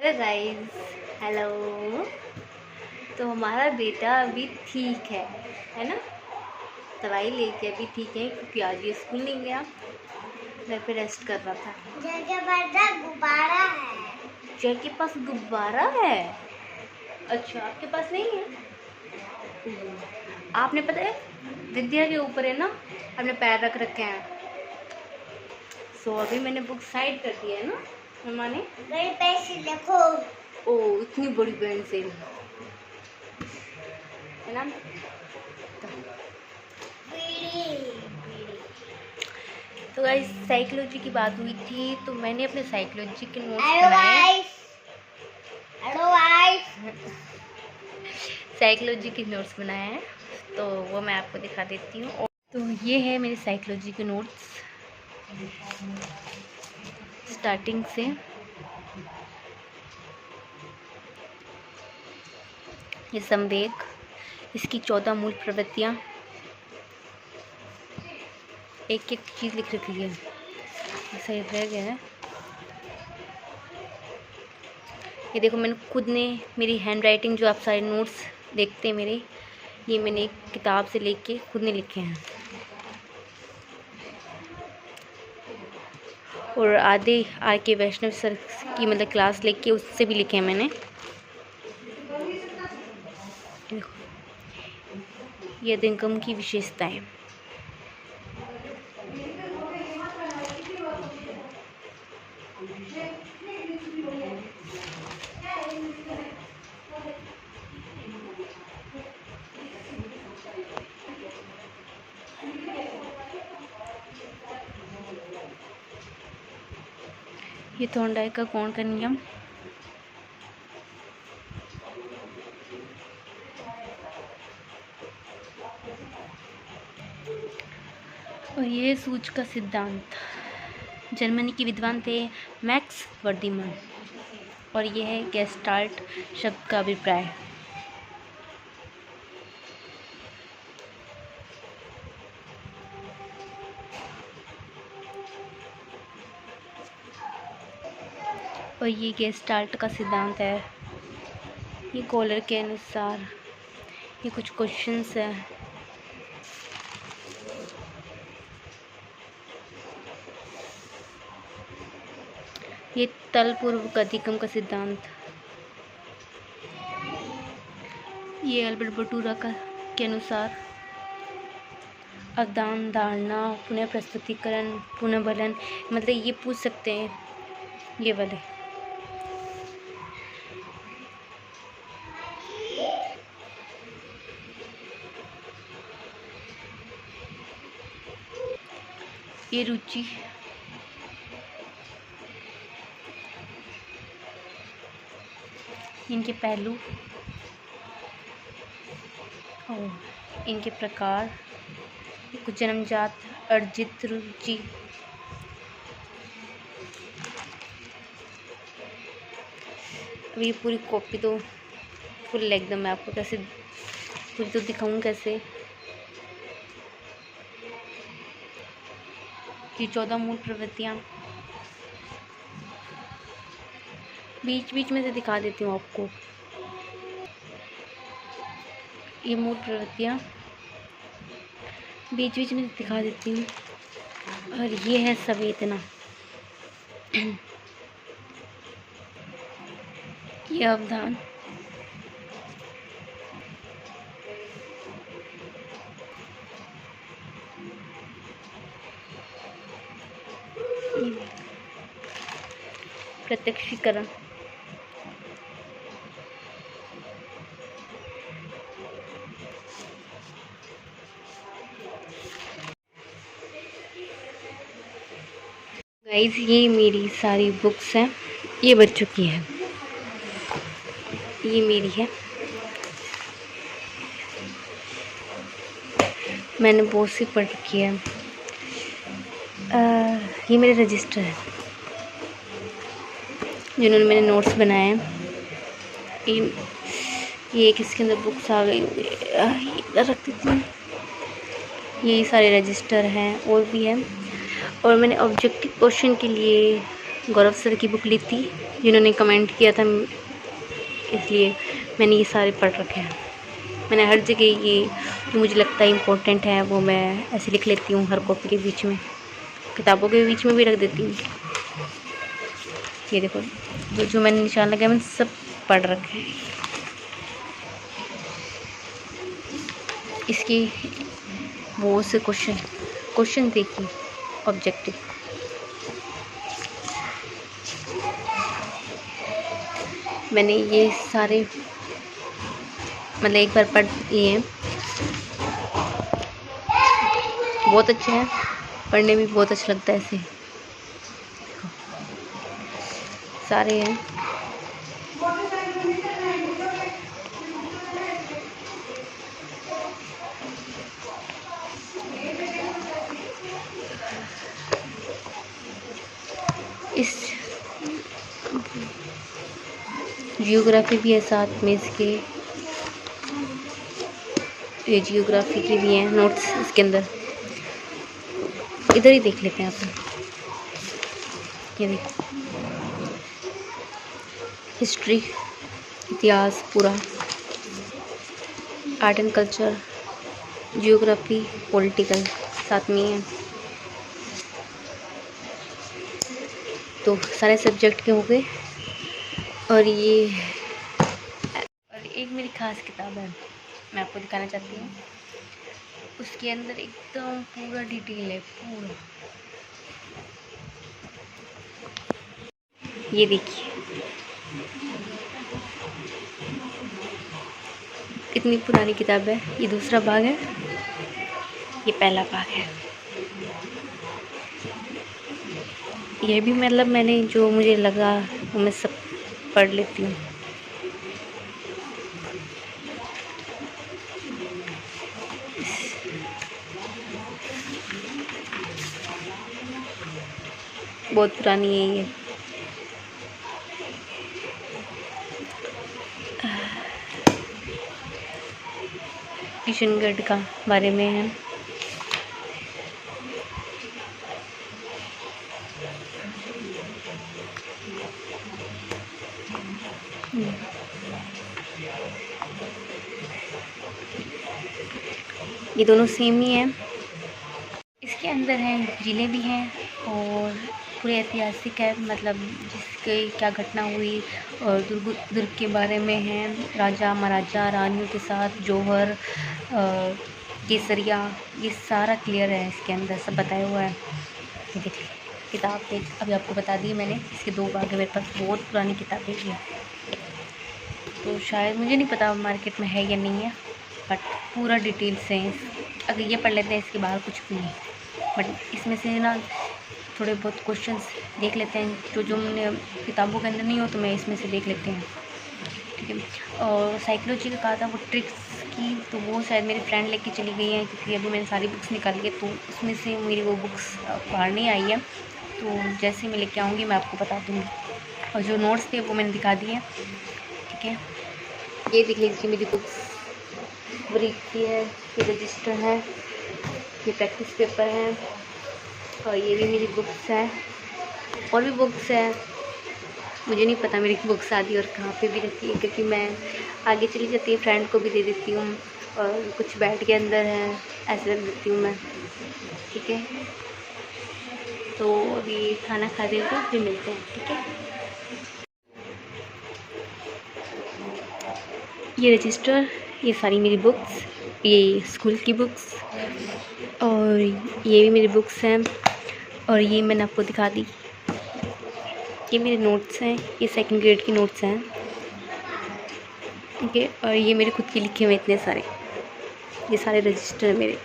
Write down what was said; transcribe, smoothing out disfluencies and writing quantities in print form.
तो guys hello. तो हमारा बेटा अभी ठीक है ना। दवाई लेके अभी ठीक है क्योंकि आज ये स्कूल नहीं गया, घर पे रेस्ट कर रहा था। गुब्बारा है। जय के पास गुब्बारा है? अच्छा, आपके पास नहीं है? आपने पता है विद्या के ऊपर है ना, आपने पैर रख रखे हैं। सो अभी मैंने बुक साइड कर दिया है ना मम्मा ने। बड़ी पेंसिल देखो। ओ इतनी बड़ी पेंसिल है ना। तो गाइस साइकोलॉजी की बात हुई थी तो मैंने अपने साइकोलॉजी के नोट्स बनाए। साइकोलॉजी के नोट्स बनाए हैं तो वो मैं आपको दिखा देती हूँ। तो ये है मेरे साइकोलॉजी के नोट्स स्टार्टिंग से। ये संवेग, इसकी 14 मूल प्रवृत्तियाँ, एक एक चीज़ लिख रखी है। सही रह गया है। ये देखो मैंने खुद ने मेरी हैंड राइटिंग, जो आप सारे नोट्स देखते हैं मेरे, ये मैंने एक किताब से लेके खुद ने लिखे हैं। और आधे आर के वैष्णव सर की मतलब क्लास लेके उससे भी लिखे हैं मैंने। देखो ये अधिगम की विशेषताएं। ये थॉर्नडाइक का कोण का नियम। और ये सूच का सिद्धांत, जर्मनी के विद्वान थे मैक्स वर्दीमन। और ये है गेस्टाल्ट शब्द का अभिप्राय। और ये गेस्टाल्ट का सिद्धांत है। ये कॉलर के अनुसार ये कुछ क्वेश्चंस है। ये तलपूर्वक अधिगम का सिद्धांत। ये अल्बर्ट बटूरा के अनुसार अवधान, धारणा, पुनः प्रस्तुतिकरण, पुनर्बलन, मतलब ये पूछ सकते हैं ये वाले। ये रुचि, इनके पहलू और इनके प्रकार। कुछ जन्मजात अर्जित रुचि, अब ये पूरी कॉपी तो फुल एकदम मैं आपको कैसे पूरी तो दिखाऊं कैसे। ये 14 मूल प्रवृत्तियाँ बीच बीच में से दिखा देती हूँ आपको। ये मूल प्रवृत्तियाँ बीच बीच में से दिखा देती हूँ। और ये है संवेदना, ये अवधान, प्रत्यक्षीकरण, गाइस ये मेरी सारी बुक्स हैं, ये बच्चों की है, ये मेरी है। मैंने बहुत सी पढ़ रखी है। ये मेरे रजिस्टर है जिन्होंने मैंने नोट्स बनाए हैं। ये किसके अंदर बुक्स आ गई, इधर रख देती हूँ। ये सारे रजिस्टर हैं और भी हैं। और मैंने ऑब्जेक्टिव क्वेश्चन के लिए गौरव सर की बुक ली थी, जिन्होंने कमेंट किया था, इसलिए मैंने ये सारे पढ़ रखे हैं। मैंने हर जगह ये जो मुझे लगता है इम्पोर्टेंट है वो मैं ऐसे लिख लेती हूँ, हर कॉपी के बीच में, किताबों के बीच में भी रख देती हूँ। ये देखो जो मैंने निशान लगाया मैंने सब पढ़ रखे हैं। इसकी वो से क्वेश्चन देखिए, ऑब्जेक्टिव। मैंने ये सारे मतलब एक बार पढ़ लिए हैं, बहुत अच्छे हैं, पढ़ने में बहुत अच्छा लगता है। ऐसे सारे हैं। इस जियोग्राफी भी है साथ में, इसके ये जियोग्राफी की भी हैं नोट्स इसके अंदर। इधर ही देख लेते हैं अपन। ये देखो, हिस्ट्री, इतिहास पूरा, art and culture, geography, political साथ में है। तो सारे सब्जेक्ट के हो गए। और एक मेरी ख़ास किताब है, मैं आपको दिखाना चाहती हूँ। उसके अंदर एकदम पूरा डिटेल है, पूरा। ये देखिए कितनी पुरानी किताब है। ये दूसरा भाग है, ये पहला भाग है। ये भी मतलब मैंने जो मुझे लगा वो मैं सब पढ़ लेती हूँ। बहुत पुरानी है ये। किशनगढ़ का बारे में है। ये दोनों सेम ही हैं। इसके अंदर हैं ज़िले भी हैं और पूरे ऐतिहासिक है, मतलब जिसके क्या घटना हुई, और दुर्ग के बारे में है, राजा महाराजा रानियों के साथ, जौहर, केसरिया, ये सारा क्लियर है इसके अंदर, सब बताया हुआ है। ये देखिए किताब अभी आपको बता दी मैंने, इसके 2 भाग है मेरे पास। बहुत पुरानी किताब है ये, तो शायद मुझे नहीं पता मार्केट में है या नहीं है, बट पूरा डिटेल से है। अगर ये पढ़ लेते हैं इसके बाहर कुछ भी नहीं, बट इसमें से ना थोड़े बहुत क्वेश्चंस देख लेते हैं जो हमने किताबों के अंदर नहीं हो, तो मैं इसमें से देख लेते हैं, ठीक है। और साइकोलॉजी का कहा था वो ट्रिक्स की, तो वो शायद मेरी फ्रेंड लेके चली गई है, क्योंकि अभी मैंने सारी बुक्स निकाली है, तो उसमें से मेरी वो बुक्स बाहर नहीं आई है। तो जैसे मैं लेके आऊँगी मैं आपको बता दूँगी। और जो नोट्स थे वो मैंने दिखा दिए हैं, ठीक है। ये देख लीजिए मेरी बुक्स, ब्रीक की है, ये रजिस्टर है, ये प्रैक्टिस पेपर है, और ये भी मेरी बुक्स है। और भी बुक्स है, मुझे नहीं पता मेरी बुक्स आदि और कहाँ पे भी रखी है, क्योंकि मैं आगे चली जाती है, फ्रेंड को भी दे देती हूँ, और कुछ बैग के अंदर है, ऐसे रख देती हूँ मैं, ठीक है। तो अभी खाना खा दें तो फिर मिलते हैं, ठीक है। ये रजिस्टर, ये सारी मेरी बुक्स, ये स्कूल की बुक्स, और ये भी मेरी बुक्स हैं, और ये मैंने आपको दिखा दी। ये मेरे नोट्स हैं, ये 2nd ग्रेड की नोट्स हैं, ठीक है। और ये मेरे खुद के लिखे हुए इतने सारे, ये सारे रजिस्टर हैं मेरे।